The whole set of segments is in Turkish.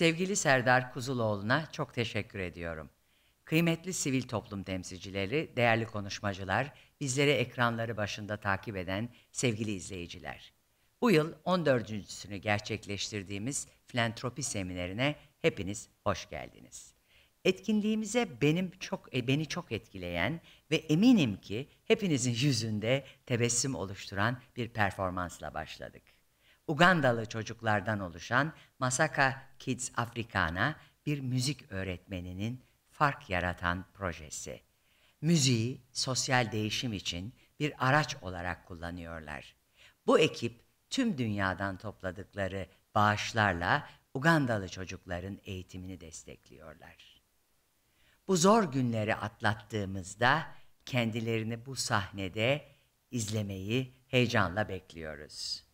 Sevgili Serdar Kuzuloğlu'na çok teşekkür ediyorum. Kıymetli sivil toplum temsilcileri, değerli konuşmacılar, bizleri ekranları başında takip eden sevgili izleyiciler. Bu yıl 14.sünü gerçekleştirdiğimiz filantropi seminerine hepiniz hoş geldiniz. Etkinliğimize beni çok etkileyen ve eminim ki hepinizin yüzünde tebessüm oluşturan bir performansla başladık. Ugandalı çocuklardan oluşan Masaka Kids Africana bir müzik öğretmeninin fark yaratan projesi. Müziği sosyal değişim için bir araç olarak kullanıyorlar. Bu ekip tüm dünyadan topladıkları bağışlarla Ugandalı çocukların eğitimini destekliyorlar. Bu zor günleri atlattığımızda kendilerini bu sahnede izlemeyi heyecanla bekliyoruz.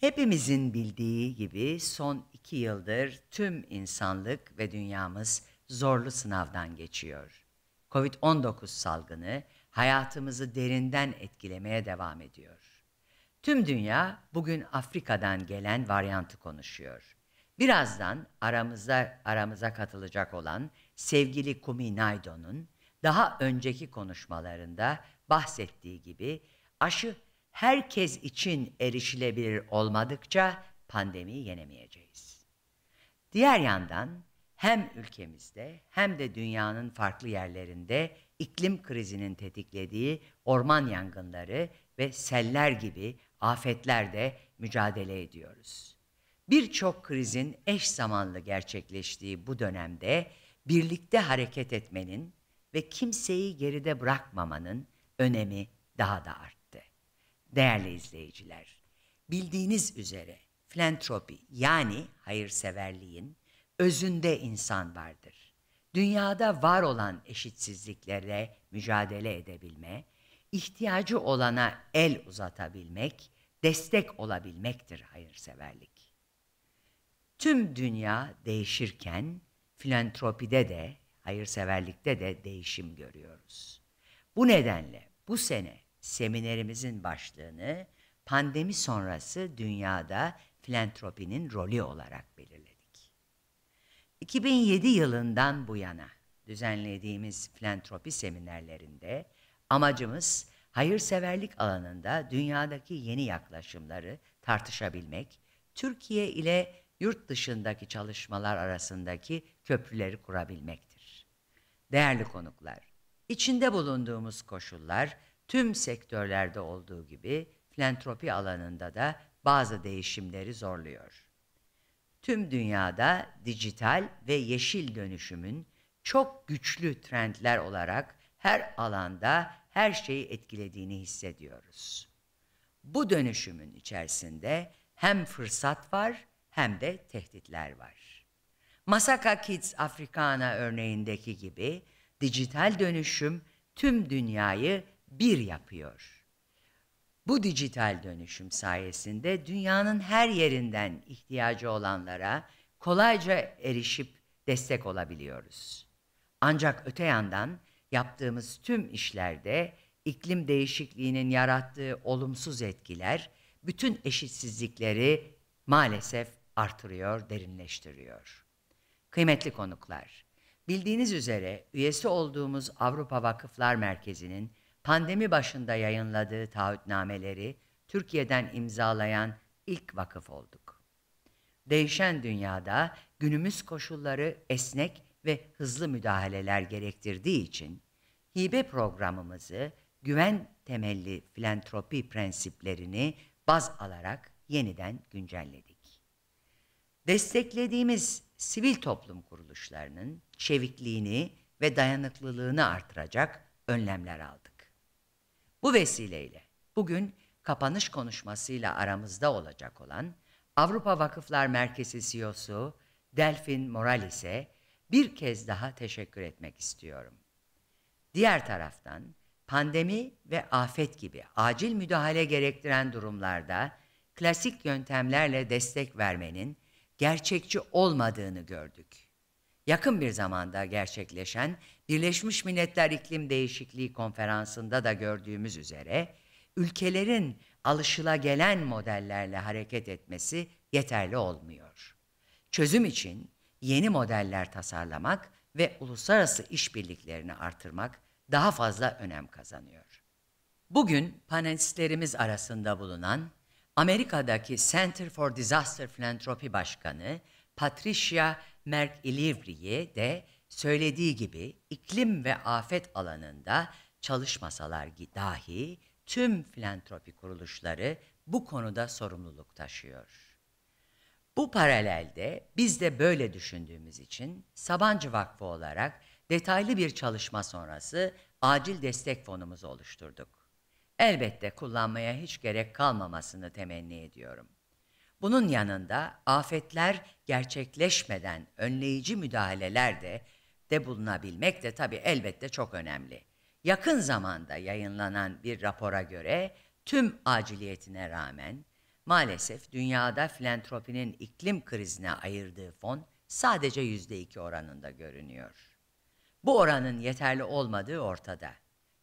Hepimizin bildiği gibi son 2 yıldır tüm insanlık ve dünyamız zorlu sınavdan geçiyor. Covid-19 salgını hayatımızı derinden etkilemeye devam ediyor. Tüm dünya bugün Afrika'dan gelen varyantı konuşuyor. Birazdan aramıza katılacak olan sevgili Kumi Naido'nun daha önceki konuşmalarında bahsettiği gibi aşı herkes için erişilebilir olmadıkça pandemiyi yenemeyeceğiz. Diğer yandan hem ülkemizde hem de dünyanın farklı yerlerinde iklim krizinin tetiklediği orman yangınları ve seller gibi afetlerle mücadele ediyoruz. Birçok krizin eş zamanlı gerçekleştiği bu dönemde birlikte hareket etmenin ve kimseyi geride bırakmamanın önemi daha da arttı. Değerli izleyiciler, bildiğiniz üzere filantropi yani hayırseverliğin özünde insan vardır. Dünyada var olan eşitsizliklerle mücadele edebilme, ihtiyacı olana el uzatabilmek, destek olabilmektir hayırseverlik. Tüm dünya değişirken filantropide de, hayırseverlikte de değişim görüyoruz. Bu nedenle bu sene seminerimizin başlığını pandemi sonrası dünyada filantropinin rolü olarak belirledik. 2007 yılından bu yana düzenlediğimiz filantropi seminerlerinde amacımız hayırseverlik alanında dünyadaki yeni yaklaşımları tartışabilmek, Türkiye ile yurt dışındaki çalışmalar arasındaki köprüleri kurabilmektir. Değerli konuklar, içinde bulunduğumuz koşullar tüm sektörlerde olduğu gibi filantropi alanında da bazı değişimleri zorluyor. Tüm dünyada dijital ve yeşil dönüşümün çok güçlü trendler olarak her alanda her şeyi etkilediğini hissediyoruz. Bu dönüşümün içerisinde hem fırsat var hem de tehditler var. Masaka Kids Africana örneğindeki gibi dijital dönüşüm tüm dünyayı bir yapıyor. Bu dijital dönüşüm sayesinde dünyanın her yerinden ihtiyacı olanlara kolayca erişip destek olabiliyoruz. Ancak öte yandan yaptığımız tüm işlerde iklim değişikliğinin yarattığı olumsuz etkiler bütün eşitsizlikleri maalesef artırıyor, derinleştiriyor. Kıymetli konuklar, bildiğiniz üzere üyesi olduğumuz Avrupa Vakıflar Merkezi'nin pandemi başında yayınladığı taahhütnameleri Türkiye'den imzalayan ilk vakıf olduk. Değişen dünyada günümüz koşulları esnek ve hızlı müdahaleler gerektirdiği için hibe programımızı güven temelli filantropi prensiplerini baz alarak yeniden güncelledik. Desteklediğimiz sivil toplum kuruluşlarının çevikliğini ve dayanıklılığını artıracak önlemler aldık. Bu vesileyle bugün kapanış konuşmasıyla aramızda olacak olan Avrupa Vakıflar Merkezi CEO'su Delfin Moralis'e bir kez daha teşekkür etmek istiyorum. Diğer taraftan pandemi ve afet gibi acil müdahale gerektiren durumlarda klasik yöntemlerle destek vermenin gerçekçi olmadığını gördük. Yakın bir zamanda gerçekleşen Birleşmiş Milletler İklim Değişikliği Konferansı'nda da gördüğümüz üzere ülkelerin alışılagelen modellerle hareket etmesi yeterli olmuyor. Çözüm için yeni modeller tasarlamak ve uluslararası işbirliklerini artırmak daha fazla önem kazanıyor. Bugün panelistlerimiz arasında bulunan Amerika'daki Center for Disaster Philanthropy Başkanı Patricia McIlvry'ye de söylediği gibi iklim ve afet alanında çalışmasalar dahi tüm filantropi kuruluşları bu konuda sorumluluk taşıyor. Bu paralelde biz de böyle düşündüğümüz için Sabancı Vakfı olarak detaylı bir çalışma sonrası acil destek fonumuzu oluşturduk. Elbette kullanmaya hiç gerek kalmamasını temenni ediyorum. Bunun yanında afetler gerçekleşmeden önleyici müdahaleler de bulunabilmek de tabii elbette çok önemli. Yakın zamanda yayınlanan bir rapora göre tüm aciliyetine rağmen maalesef dünyada filantropinin iklim krizine ayırdığı fon sadece %2 oranında görünüyor. Bu oranın yeterli olmadığı ortada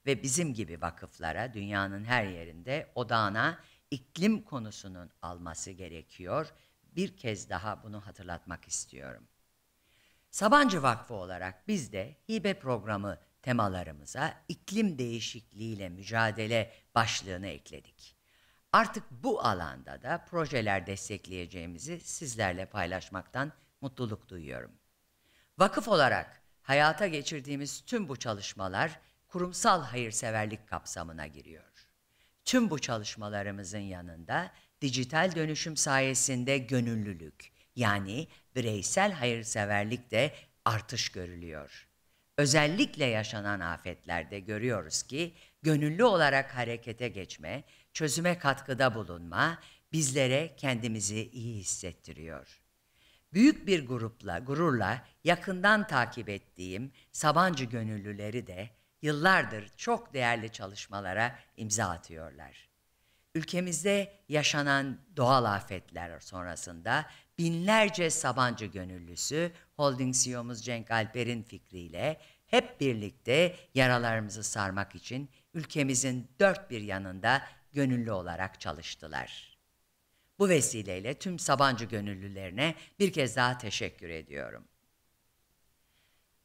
ve bizim gibi vakıflara dünyanın her yerinde odağına iklim konusunun alması gerekiyor. Bir kez daha bunu hatırlatmak istiyorum. Sabancı Vakfı olarak biz de hibe programı temalarımıza iklim değişikliğiyle mücadele başlığını ekledik. Artık bu alanda da projeler destekleyeceğimizi sizlerle paylaşmaktan mutluluk duyuyorum. Vakıf olarak hayata geçirdiğimiz tüm bu çalışmalar kurumsal hayırseverlik kapsamına giriyor. Tüm bu çalışmalarımızın yanında dijital dönüşüm sayesinde gönüllülük, yani bireysel hayırseverlik de artış görülüyor. Özellikle yaşanan afetlerde görüyoruz ki gönüllü olarak harekete geçme, çözüme katkıda bulunma bizlere kendimizi iyi hissettiriyor. Büyük bir gururla yakından takip ettiğim Sabancı gönüllüleri de yıllardır çok değerli çalışmalara imza atıyorlar. Ülkemizde yaşanan doğal afetler sonrasında binlerce Sabancı gönüllüsü Holding CEO'muz Cenk Alper'in fikriyle hep birlikte yaralarımızı sarmak için ülkemizin dört bir yanında gönüllü olarak çalıştılar. Bu vesileyle tüm Sabancı gönüllülerine bir kez daha teşekkür ediyorum.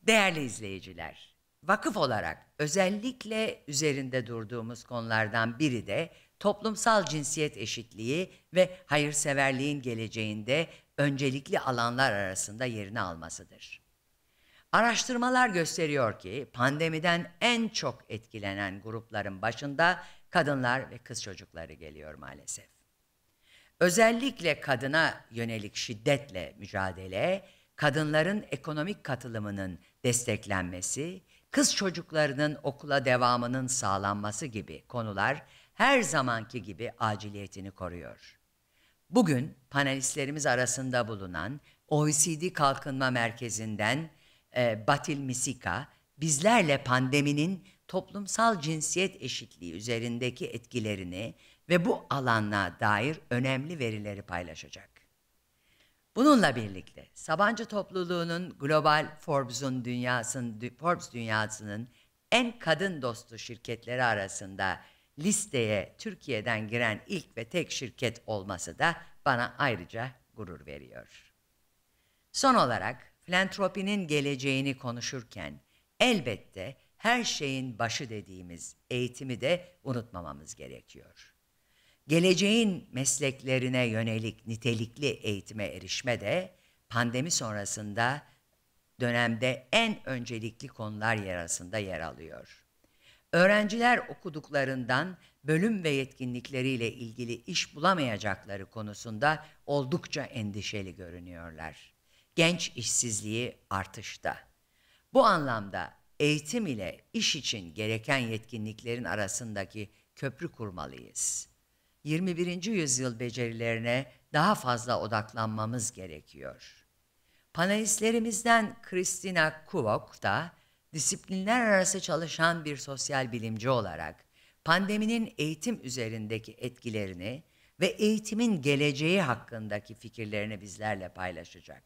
Değerli izleyiciler, vakıf olarak özellikle üzerinde durduğumuz konulardan biri de toplumsal cinsiyet eşitliği ve hayırseverliğin geleceğinde öncelikli alanlar arasında yerini almasıdır. Araştırmalar gösteriyor ki pandemiden en çok etkilenen grupların başında kadınlar ve kız çocukları geliyor maalesef. Özellikle kadına yönelik şiddetle mücadele, kadınların ekonomik katılımının desteklenmesi, kız çocuklarının okula devamının sağlanması gibi konular her zamanki gibi aciliyetini koruyor. Bugün panelistlerimiz arasında bulunan OECD Kalkınma Merkezi'nden Batil Misika, bizlerle pandeminin toplumsal cinsiyet eşitliği üzerindeki etkilerini ve bu alana dair önemli verileri paylaşacak. Bununla birlikte Sabancı topluluğunun global Forbes dünyasının en kadın dostu şirketleri arasında listeye Türkiye'den giren ilk ve tek şirket olması da bana ayrıca gurur veriyor. Son olarak filantropinin geleceğini konuşurken elbette her şeyin başı dediğimiz eğitimi de unutmamamız gerekiyor. Geleceğin mesleklerine yönelik nitelikli eğitime erişme de pandemi sonrasında dönemde en öncelikli konular arasında yer alıyor. Öğrenciler okuduklarından bölüm ve yetkinlikleriyle ilgili iş bulamayacakları konusunda oldukça endişeli görünüyorlar. Genç işsizliği artışta. Bu anlamda eğitim ile iş için gereken yetkinliklerin arasındaki köprü kurmalıyız. 21. yüzyıl becerilerine daha fazla odaklanmamız gerekiyor. Panelistlerimizden Christina Kuvok da disiplinler arası çalışan bir sosyal bilimci olarak pandeminin eğitim üzerindeki etkilerini ve eğitimin geleceği hakkındaki fikirlerini bizlerle paylaşacak.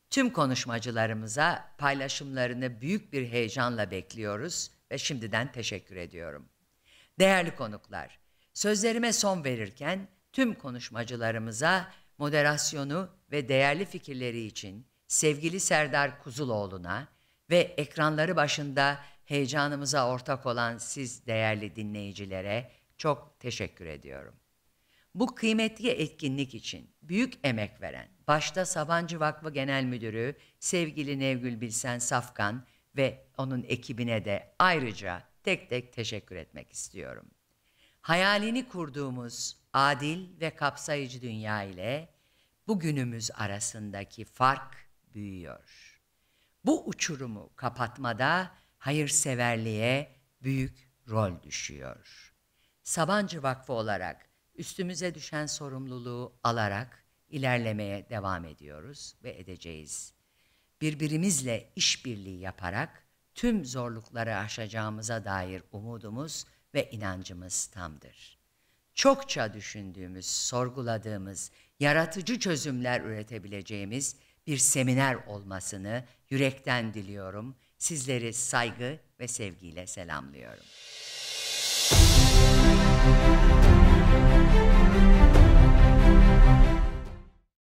Tüm konuşmacılarımıza paylaşımlarını büyük bir heyecanla bekliyoruz ve şimdiden teşekkür ediyorum. Değerli konuklar, sözlerime son verirken tüm konuşmacılarımıza moderasyonu ve değerli fikirleri için sevgili Serdar Kuzuloğlu'na ve ekranları başında heyecanımıza ortak olan siz değerli dinleyicilere çok teşekkür ediyorum. Bu kıymetli etkinlik için büyük emek veren, başta Sabancı Vakfı Genel Müdürü sevgili Nevgül Bilsen Safkan ve onun ekibine de ayrıca tek tek teşekkür etmek istiyorum. Hayalini kurduğumuz adil ve kapsayıcı dünya ile bugünümüz arasındaki fark büyüyor. Bu uçurumu kapatmada hayırseverliğe büyük rol düşüyor. Sabancı Vakfı olarak üstümüze düşen sorumluluğu alarak ilerlemeye devam ediyoruz ve edeceğiz. Birbirimizle işbirliği yaparak tüm zorlukları aşacağımıza dair umudumuz ve inancımız tamdır. Çokça düşündüğümüz, sorguladığımız, yaratıcı çözümler üretebileceğimiz bir seminer olmasını yürekten diliyorum. Sizleri saygı ve sevgiyle selamlıyorum.